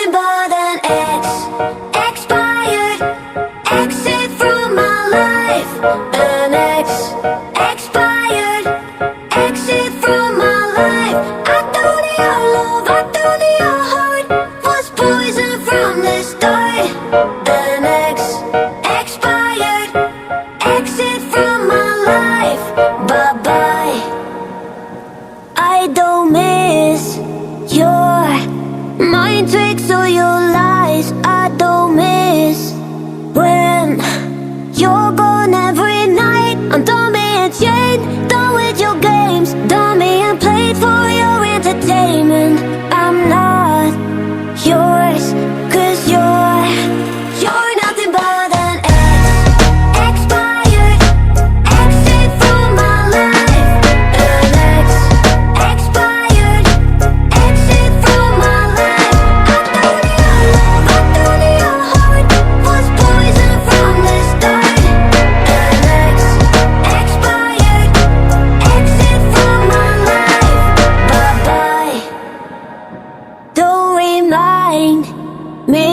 nothing but an ex, expired, exit from my life. An ex, expired, exit from my life. I thought your love, I thought your heart was poison from the start. An ex, expired, exit from my life. Bye bye. I don't miss your mind tricks or your lies. I don't miss when you're gone every night. I'm done being chained, done with your games, done being played for your entertainment. I'm not yours, 'cause you're nothing but an ex, expired, exit from my life. An ex, expired, exit from my life. I thought your love, I thought your heart was poison from the start. An ex, expired, exit from my life. Bye bye. Don't remind me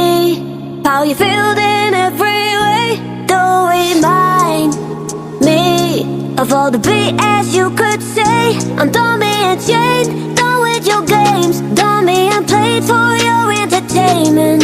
how you feel in every way. Don't remind me of all the BS you could say. I'm done being chained, done with your games, done being played for your entertainment.